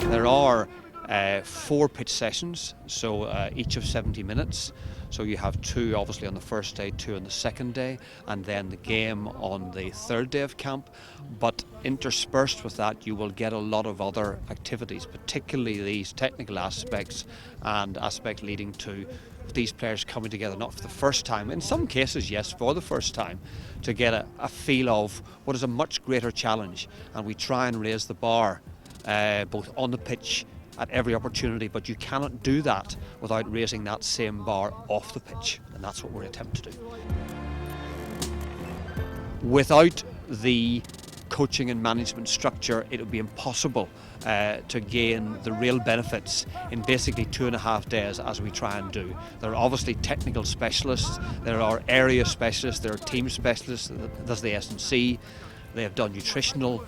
There are 4 pitch sessions, so each of 70 minutes. So you have 2 obviously on the first day, 2 on the second day, and then the game on the 3rd day of camp. But interspersed with that, you will get a lot of other activities, particularly these technical aspects and aspects leading to these players coming together, not for the first time, in some cases yes, for the first time, to get a feel of what is a much greater challenge. And we try and raise the bar both on the pitch at every opportunity, but you cannot do that without raising that same bar off the pitch, and that's what we're attempting to do. Without the coaching and management structure, it would be impossible to gain the real benefits in basically 2.5 days as we try and do. There are obviously technical specialists, there are area specialists, there are team specialists, there's the S&C. They have done nutritional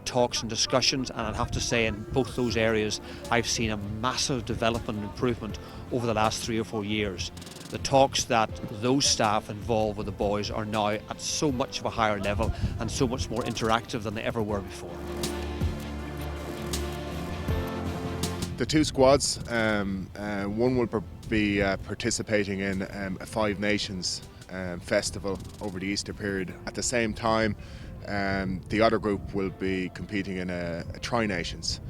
talks and discussions, and I'd have to say in both those areas I've seen a massive development and improvement over the last 3 or 4 years. The talks that those staff involved with the boys are now at so much of a higher level and so much more interactive than they ever were before. The 2 squads, one will be participating in a 5 Nations festival over the Easter period. At the same time, the other group will be competing in a Tri-Nations.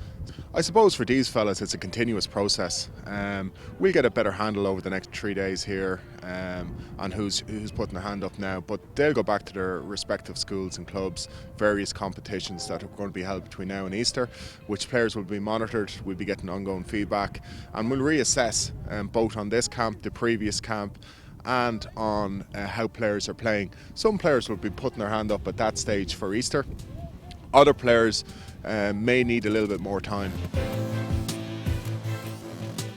I suppose for these fellas it's a continuous process. We'll get a better handle over the next 3 days here on who's putting their hand up now, but they'll go back to their respective schools and clubs, various competitions that are going to be held between now and Easter, which players will be monitored. We'll be getting ongoing feedback, and we'll reassess both on this camp, the previous camp, and on how players are playing. Some players will be putting their hand up at that stage for Easter. Other players may need a little bit more time.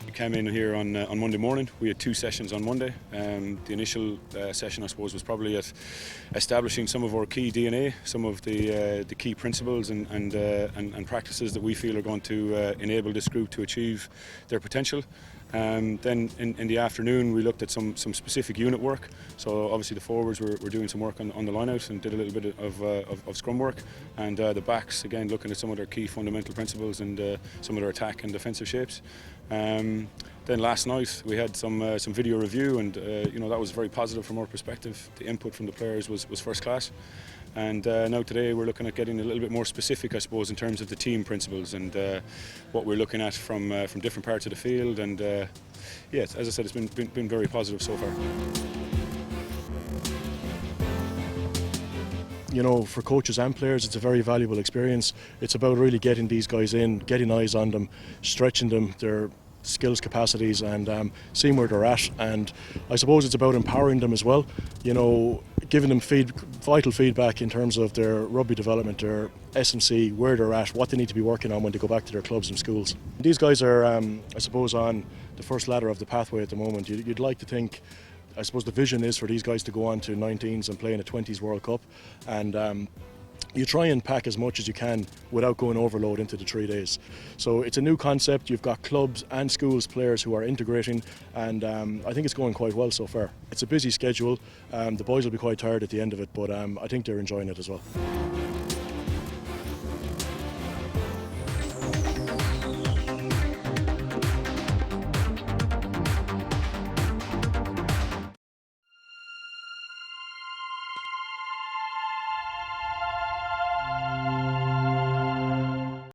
We came in here on Monday morning. We had 2 sessions on Monday. The initial session, I suppose, was probably at establishing some of our key DNA, some of the key principles and practices that we feel are going to enable this group to achieve their potential. Then in the afternoon we looked at some specific unit work. So obviously the forwards were doing some work on the line out and did a little bit of scrum work, and the backs again looking at some of their key fundamental principles and some of their attack and defensive shapes. Then last night we had some video review, and that was very positive from our perspective. The input from the players was first class. And now today we're looking at getting a little bit more specific, I suppose, in terms of the team principles and what we're looking at from different parts of the field. And yeah, as I said, it's been very positive so far. For coaches and players, it's a very valuable experience. It's about really getting these guys in, getting eyes on them, stretching them, their skills, capacities, and seeing where they're at. And I suppose it's about empowering them as well, giving them vital feedback in terms of their rugby development, their S&C, where they're at, what they need to be working on when they go back to their clubs and schools. These guys are, I suppose, on the first ladder of the pathway at the moment. You'd like to think, I suppose the vision is for these guys to go on to 19s and play in a 20s World Cup, and you try and pack as much as you can without going overload into the 3 days. So it's a new concept. You've got clubs and schools players who are integrating, and I think it's going quite well so far. It's a busy schedule. The boys will be quite tired at the end of it, but I think they're enjoying it as well.